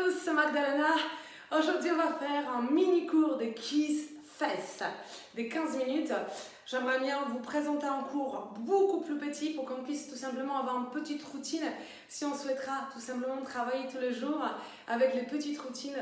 tous, c'est Magdalena. Aujourd'hui, on va faire un mini cours de cuisses-fesses de 15 minutes. J'aimerais bien vous présenter un cours beaucoup plus petit pour qu'on puisse tout simplement avoir une petite routine si on souhaitera tout simplement travailler tous les jours avec les petites routines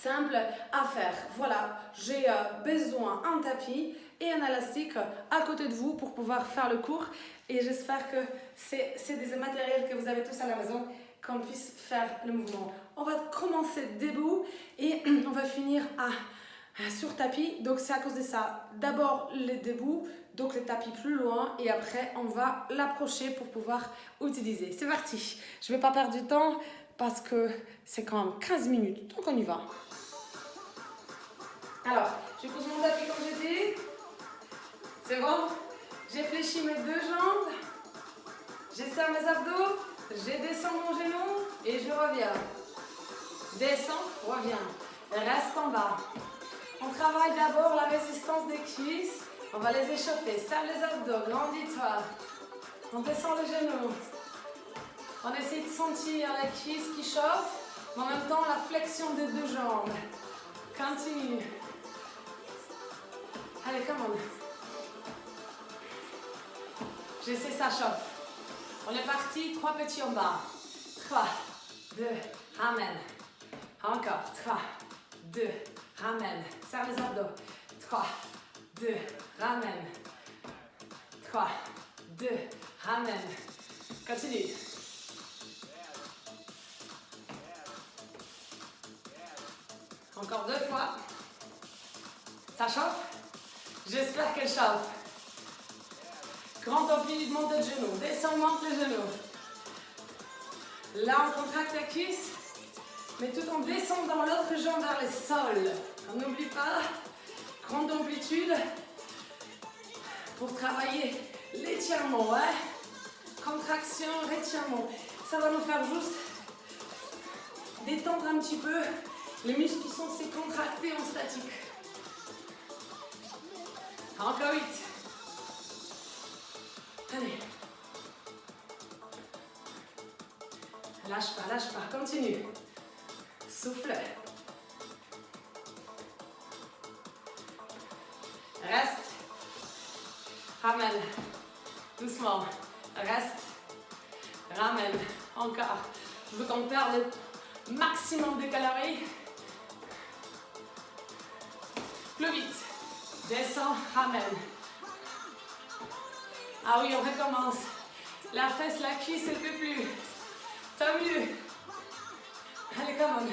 simples à faire. Voilà, j'ai besoin d'un tapis et un élastique à côté de vous pour pouvoir faire le cours et j'espère que c'est des matériels que vous avez tous à la maison, qu'on puisse faire le mouvement. On va commencer debout et on va finir sur tapis, donc c'est à cause de ça. D'abord le debout, donc le tapis plus loin et après on va l'approcher pour pouvoir utiliser. C'est parti, je ne vais pas perdre du temps parce que c'est quand même 15 minutes, donc on y va. Alors, je pose mon tapis comme j'ai dit. C'est bon? J'ai fléchi mes deux jambes. J'esserre mes abdos. Je descends mon genou et je reviens. Descends, reviens. Reste en bas. On travaille d'abord la résistance des cuisses. On va les échauffer. Serre les abdos, grandis-toi. On descend le genou. On essaie de sentir la cuisse qui chauffe, mais en même temps la flexion des deux jambes. Continue. Allez, come on. Je sais, ça chauffe. On est parti, 3 petits en bas. 3, 2, ramène. Encore, 3, 2, ramène. Serre les abdos. 3, 2, ramène. 3, 2, ramène. Continue. Encore 2 fois. Ça chauffe? J'espère qu'elle chauffe. Grand ampli, montée de genoux. Descends, monte les genoux. Là, on contracte la cuisse, mais tout en descendant l'autre jambe vers le sol. On n'oublie pas, grande amplitude pour travailler l'étirement. Ouais? Contraction, étirement. Ça va nous faire juste détendre un petit peu les muscles qui sont si contractés en statique. Encore 8. Allez. Lâche pas, continue. Souffle. Reste. Ramène. Doucement. Reste. Ramène. Encore. Je veux qu'on perde le maximum de calories. Plus vite. Descends, ramène. Ah oui, on recommence. La fesse, la cuisse, elle ne peut plus. Tant mieux. Allez, come on.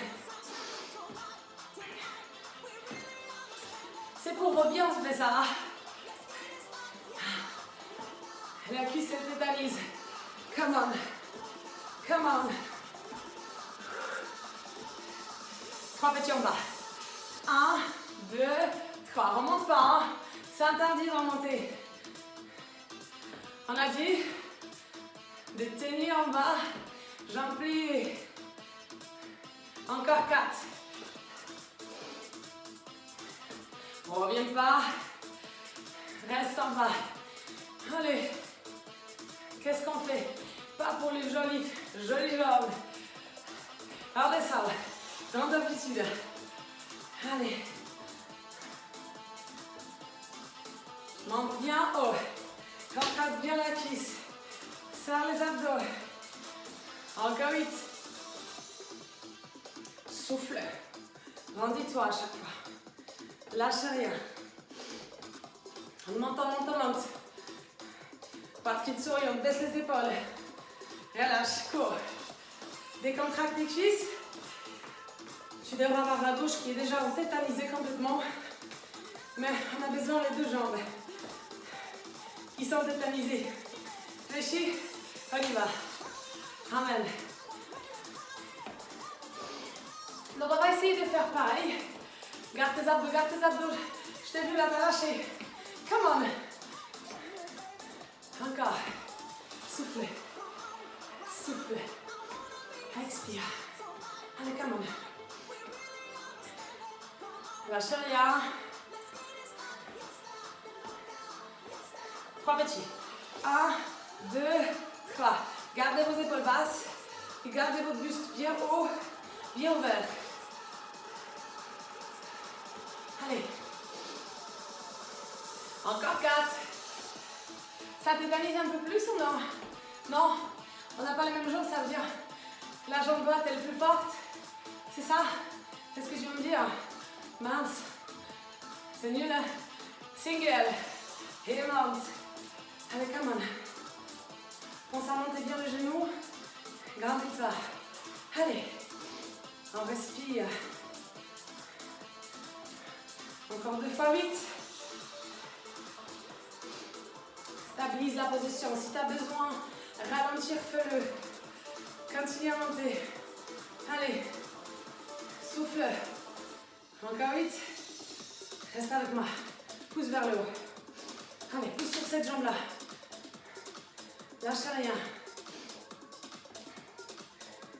C'est pour bien se faire ça. La cuisse, elle tétanise. Come on. Come on. 3 petits en bas. 1, 2, 3. Remonte pas, hein. C'est interdit de remonter. On a dit de tenir en bas, jambes pliées. Encore 4. On ne revient pas. Reste en bas. Allez. Qu'est-ce qu'on fait? Pas pour les jolies jambes. Regardez ça. Grande amplitude. Allez. Monte bien haut. Contracte bien la cuisse. Serre les abdos. Encore 8. Souffle. Grandis-toi à chaque fois. Lâche rien. On monte. Pas de souris, on baisse les épaules. Relâche, cours. Décontracte les cuisses. Tu devras avoir la gauche qui est déjà tétanisée complètement. Mais on a besoin des deux jambes qui sont tétanisées. Fléchis, on y va. Ramène. Donc on va essayer de faire pareil. Garde tes abdos. Je t'ai vu là, t'as lâché. Come on. Encore. Souffle. Expire. Allez, come on. Lâche rien. 3 petits. 1, 2, 3. Gardez vos épaules basses et gardez votre buste bien haut. bien ouvert. Allez. Encore 4. Ça tétanise un peu plus ou non? Non, on n'a pas les mêmes jambes, ça veut dire la jambe droite est la plus forte. C'est ça? C'est ce que je veux me dire? Mince. C'est nul. Single. Et monte. Allez, come on. Pense à monter bien le genou. Grandis-toi. Allez. On respire. Encore 2 fois 8. Stabilise la position. Si tu as besoin, ralentir, fais-le. Continue à monter. Allez. Souffle. Encore 8. Reste avec moi. Pousse vers le haut. Allez, pousse sur cette jambe-là. Lâche rien.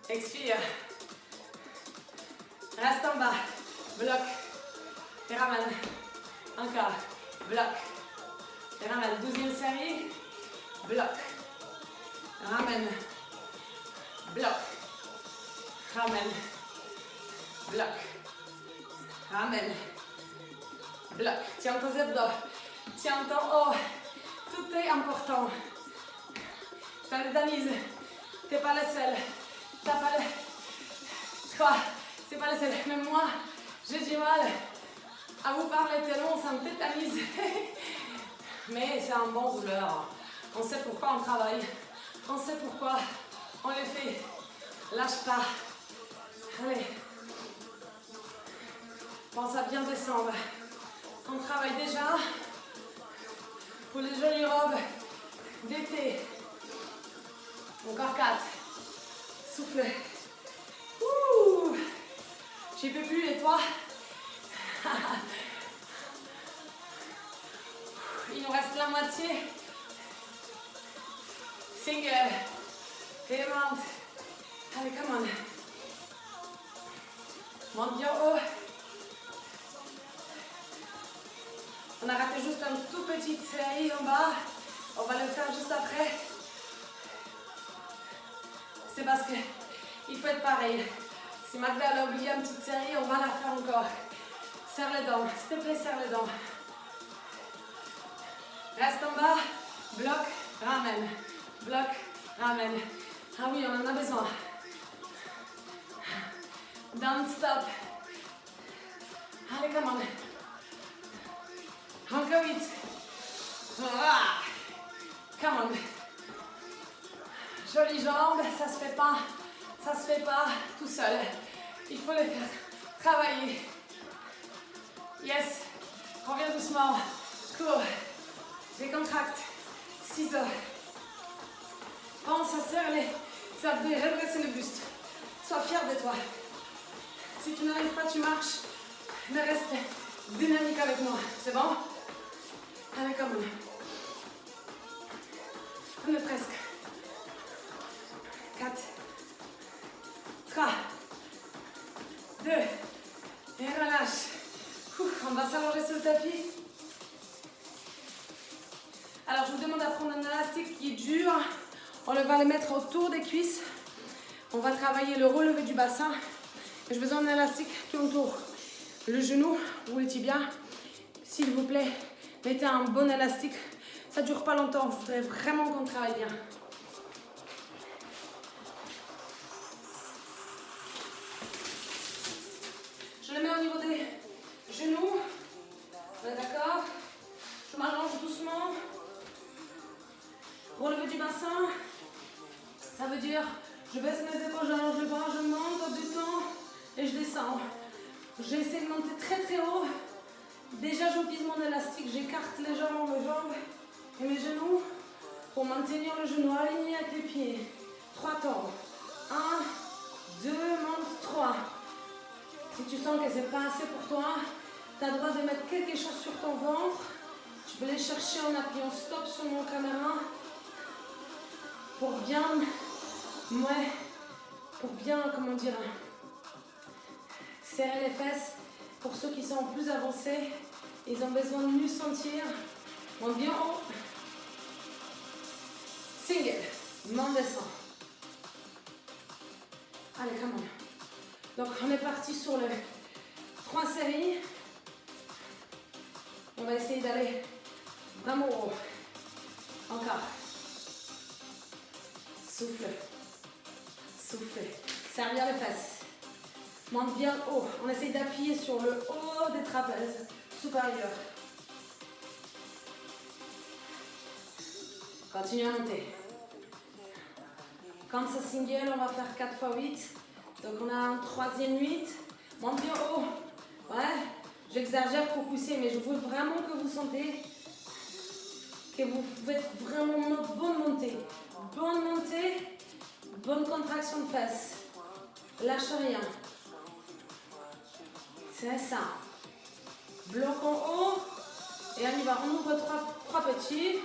Expire. Reste en bas. Bloc. Et ramène. Encore. Bloc. Et ramène. 12e série. Bloc. Ramène. Bloc. Ramène. Bloc. Ramène. Bloc. Tiens tes abdos. Tiens ton haut. Tout est important. Ça tétanise. T'es pas la seule. T'as pas le... Toi, t'es pas la seule. Même moi, j'ai du mal à vous parler tellement ça me tétanise. Mais c'est un bon douleur. On sait pourquoi on travaille. On sait pourquoi on le fait. Lâche pas. Allez. Pense à bien descendre. On travaille déjà pour les jolies robes d'été. Encore 4. Souffle. Ouh. J'y peux plus et toi? Il nous reste la moitié. Single. Et monte. Allez, come on. Monte bien haut. On a raté juste une toute petite série en bas. On va le faire juste après. C'est parce que il faut être pareil. Si Magda a oublié une petite série, on va la faire encore. Serre les dents. S'il te plaît, serre les dents. Reste en bas. Bloc, ramène. Bloc, ramène. Ah oui, on en a besoin. Non-stop. Allez, come on. Encore 8. Ah. Come on. Jolies jambes, ça se fait pas tout seul. Il faut les faire travailler. Yes. Reviens doucement. Cours. Décontracte. Ciseaux. Pense à serrer les abdos et redresser le buste. Sois fier de toi. Si tu n'arrives pas, tu marches. Mais reste dynamique avec moi. C'est bon? Allez, comme on est presque. 4, 3, 2, et relâche. On va s'allonger sur le tapis. Alors, je vous demande à prendre un élastique qui est dur. On va le mettre autour des cuisses. On va travailler le relevé du bassin. J'ai besoin d'un élastique qui entoure le genou ou le tibia. S'il vous plaît, mettez un bon élastique. Ça ne dure pas longtemps. Je voudrais vraiment qu'on travaille bien. Je le mets au niveau des genoux. On est d'accord? Je m'allonge doucement. Relevé du bassin. Ça veut dire, je baisse mes épaules, j'allonge le bras, je monte du temps et je descends. J'essaie de monter très très haut. Déjà, j'utilise mon élastique, j'écarte légèrement mes jambes et mes genoux pour maintenir le genou aligné avec les pieds. 3 temps. 1, 2, monte, 3. Si tu sens que c'est pas assez pour toi, tu as le droit de mettre quelque chose sur ton ventre. Tu peux les chercher en appuyant stop sur mon caméra pour bien, comment dire, serrer les fesses. Pour ceux qui sont plus avancés, ils ont besoin de mieux sentir. Monte bien haut. Single. Monte, descend. Allez, come Donc on est parti sur le 3 séries. On va essayer d'aller vraiment haut. Encore. Souffle. Souffle. Serre bien les fesses. Monte bien haut. On essaye d'appuyer sur le haut des trapèzes supérieurs. Continue à monter. Quand c'est single, on va faire 4 x 8. Donc on a un troisième 8. Monte bien haut. Ouais. J'exagère pour pousser, mais je veux vraiment que vous sentez que vous faites vraiment une bonne montée. Bonne montée, bonne contraction de fesses. Lâche rien. C'est ça. Bloc en haut. Et on y va. On ouvre 3 petits.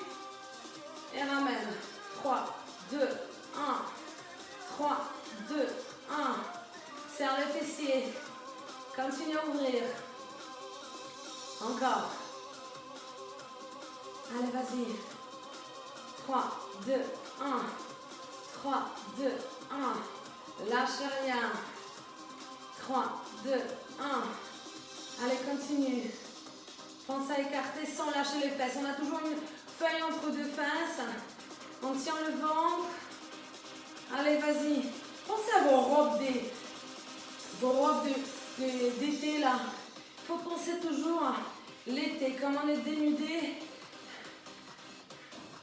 Et ramène. 3, 2, 1. 3, 2, 1. Serre les fessiers. Continue à ouvrir. Encore. Allez, vas-y. 3, 2, 1. 3, 2, 1. Lâche rien. 3, 2, 1. Allez, continue. Pense à écarter sans lâcher les fesses. On a toujours une feuille entre deux fesses. On tient le ventre. Allez, vas-y. Pensez à vos robes d'été là. Il faut penser toujours à l'été, comme on est dénudé,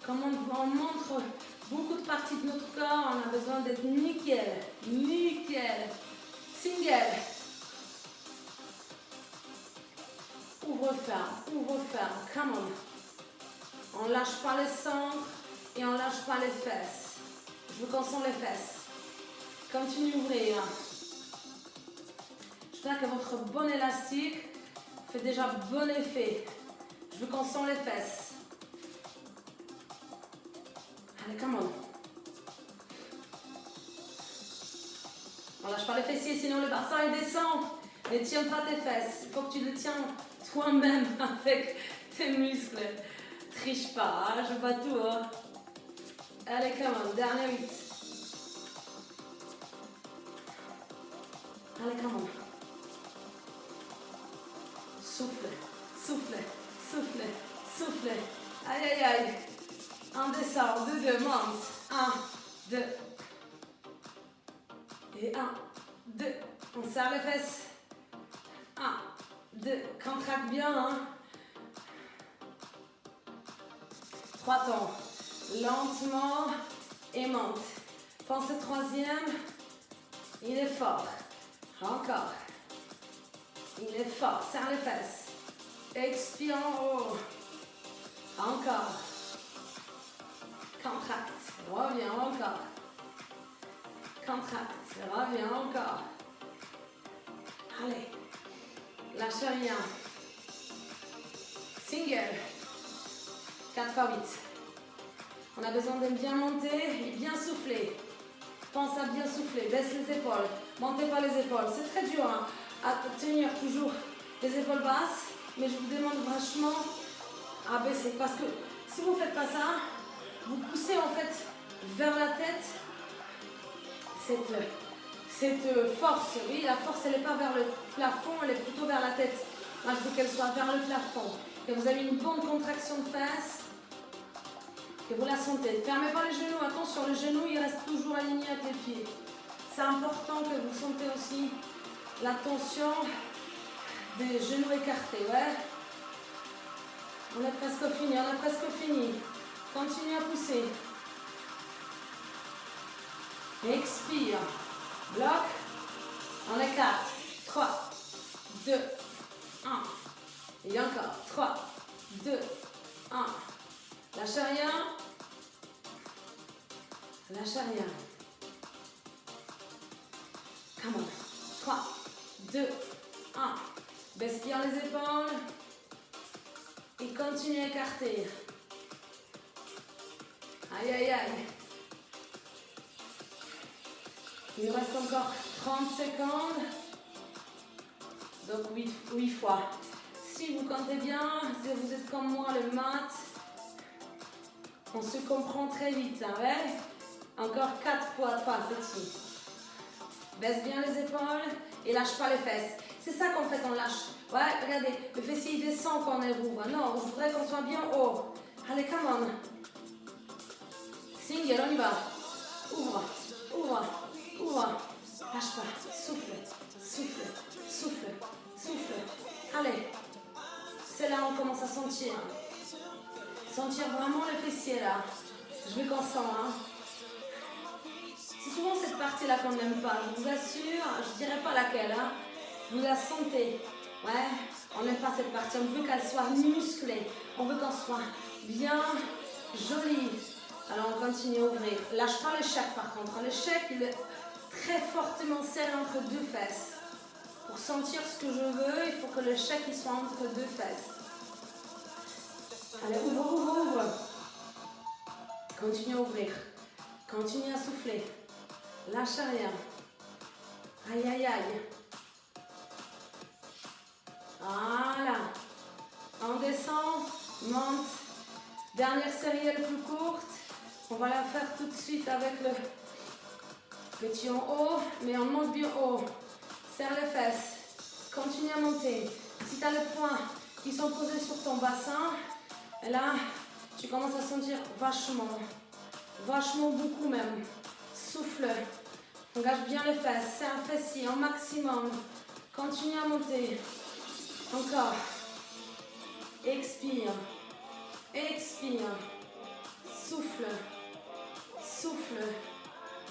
comme on montre beaucoup de parties de notre corps, on a besoin d'être nickel, nickel, single. Ouvre ferme, come on. On lâche pas les centres et on lâche pas les fesses. Je veux qu'on sente les fesses. Continue à ouvrir. J'espère que votre bon élastique fait déjà bon effet. Je veux qu'on sente les fesses. Allez, come on. On lâche pas les fessiers, sinon le bassin il descend. Ne tiens pas tes fesses. Il faut que tu le tiens toi-même avec tes muscles. Triche pas, hein, je vois tout. Hein. Allez, come on. Dernier 8. Allez, come on. Souffle, souffle, souffle, souffle. Aïe, aïe, aïe. On descend, 2, monte. 1, 2. Et 1, 2. On serre les fesses. 1, 2. Contracte bien. Hein. 3 temps. Lentement et monte. Pense au troisième. Il est fort. Encore. Il est fort. Serre les fesses. Expire en haut. Encore. Contracte. Reviens encore. Contracte. Reviens encore. Allez. Lâche rien. Single. 4 x 8. On a besoin de bien monter et bien souffler. Pense à bien souffler. Baisse les épaules. Montez pas les épaules. C'est très dur hein, à tenir toujours les épaules basses. Mais je vous demande vachement à baisser. Parce que si vous ne faites pas ça, vous poussez en fait vers la tête cette force. Oui, la force, elle n'est pas vers le plafond, elle est plutôt vers la tête. Moi, je veux qu'elle soit vers le plafond. Que vous avez une bonne contraction de fesses. Que vous la sentez. Fermez pas les genoux. Attention, le genou, il reste toujours aligné avec les pieds. C'est important que vous sentez aussi la tension des genoux écartés. Ouais. On est presque fini. Continuez à pousser. Expire. Bloc. On écarte. 3, 2, 1. Et encore. 3, 2, 1. Lâche rien. Lâche rien. Come on. 3, 2, 1. Baisse bien les épaules. Et continue à écarter. Aïe, aïe, aïe. Il nous reste encore 30 secondes. Donc 8 fois. Si vous comptez bien, si vous êtes comme moi, le mat, on se comprend très vite. Hein, ouais. Encore 4 fois, 3 petits. Baisse bien les épaules et lâche pas les fesses. C'est ça qu'en fait on lâche. Ouais, regardez, le fessier il descend quand on est rouvre. Non, je voudrais qu'on soit bien haut. Allez, come on. Single, on y va. Ouvre, ouvre, ouvre. Lâche pas. Souffle, souffle, souffle, souffle. Allez. C'est là où on commence à sentir. Sentir vraiment le fessier là. Je veux qu'on sent. Hein. C'est souvent cette partie-là qu'on n'aime pas. Je vous assure, je dirais pas laquelle. Hein. Vous la sentez. Ouais, on n'aime pas cette partie. On veut qu'elle soit musclée. On veut qu'elle soit bien jolie. Alors on continue à ouvrir. Lâche pas l'échec par contre. L'échec, il est très fortement serré entre deux fesses. Pour sentir ce que je veux, il faut que l'échec il soit entre deux fesses. Allez, ouvre, ouvre, ouvre. Continue à ouvrir. Continue à souffler. Lâche rien. Aïe, aïe, aïe. Voilà. On descend, monte. Dernière série, elle est plus courte. On va la faire tout de suite avec le petit en haut, mais on monte bien haut. Serre les fesses. Continue à monter. Si tu as les poings qui sont posés sur ton bassin, et là, tu commences à sentir vachement beaucoup même. Souffle. Engage bien les fesses. Serre les fessiers au maximum. Continue à monter. Encore. Expire. Expire. Souffle. Souffle.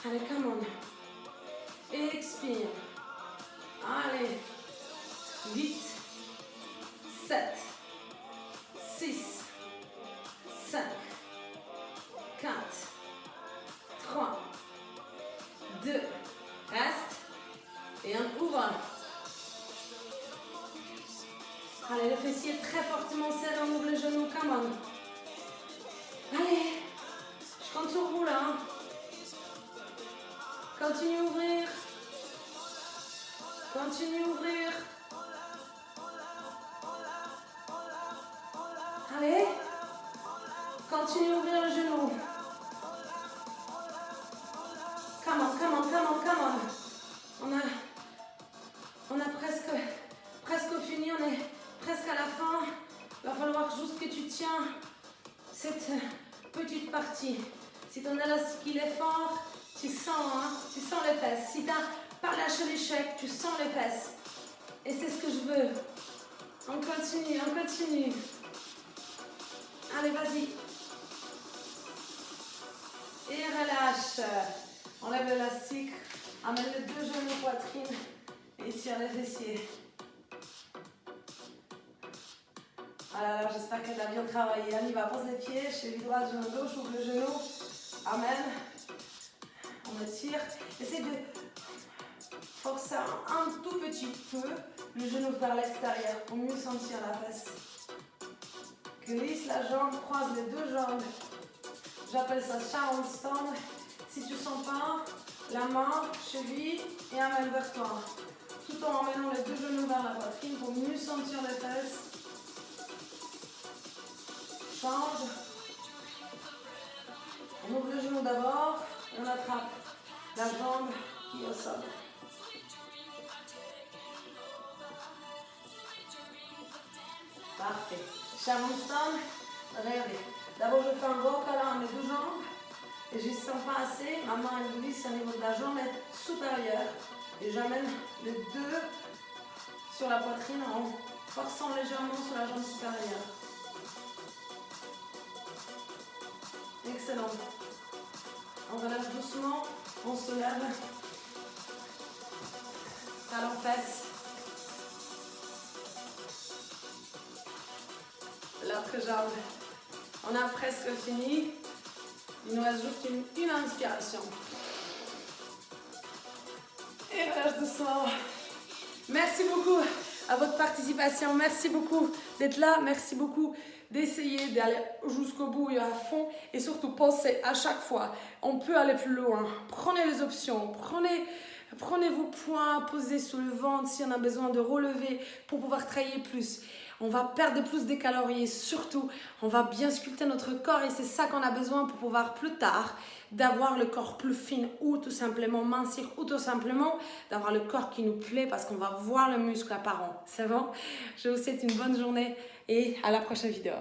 Allez, come on. Expire. Allez. 8, 7, 6, 5, 4, 3, 2, reste. Et on ouvre. Allez, le fessier est très fortement serré, on ouvre les genoux, come on. Allez, je compte sur vous là. Continue à ouvrir. Continue à ouvrir. Allez, continue à ouvrir le genou. Come on, come on, come on, come on. On a presque fini, on est presque à la fin. Il va falloir juste que tu tiens cette petite partie. Si ton élastique il est fort, tu sens les fesses. Si tu n'as pas lâché l'échec, tu sens les fesses. Et c'est ce que je veux. On continue, on continue. Allez, vas-y. Et relâche. Enlève l'élastique. Amène les deux genoux poitrine. Et tire les fessiers. Alors, j'espère qu'elle a bien travaillé. On y va, pose les pieds. Cheville droite, genou gauche, ouvre le genou. Amen. On étire. Essaye de forcer un tout petit peu le genou vers l'extérieur pour mieux sentir la fesse. Glisse la jambe, croise les deux jambes. J'appelle ça Sharon Stand. Si tu ne sens pas, la main, cheville et amène vers toi. Tout en emmènant les deux genoux vers la poitrine pour mieux sentir les fesses. Change. On ouvre le genou d'abord et on attrape la jambe qui est au sol. Parfait. Sharon Stand. Regardez. D'abord, je fais un gros câlin à mes deux jambes. Et je ne sens pas assez. Ma main elle glisse au niveau de la jambe supérieure. Et j'amène les deux sur la poitrine en forçant légèrement sur la jambe supérieure. Excellent. On relâche doucement. On se lève. Talon fesse. L'autre jambe. On a presque fini. Il nous reste juste une inspiration. Et relâche doucement. Merci beaucoup à votre participation. Merci beaucoup d'être là. Merci beaucoup d'essayer d'aller jusqu'au bout et à fond. Et surtout, pensez à chaque fois, on peut aller plus loin. Prenez les options. Prenez vos poings posés sur le ventre si on a besoin de relever pour pouvoir travailler plus. on va perdre plus de calories et surtout, on va bien sculpter notre corps et c'est ça qu'on a besoin pour pouvoir plus tard d'avoir le corps plus fin ou tout simplement mincir ou tout simplement d'avoir le corps qui nous plaît parce qu'on va voir le muscle apparent. C'est bon? Je vous souhaite une bonne journée et à la prochaine vidéo.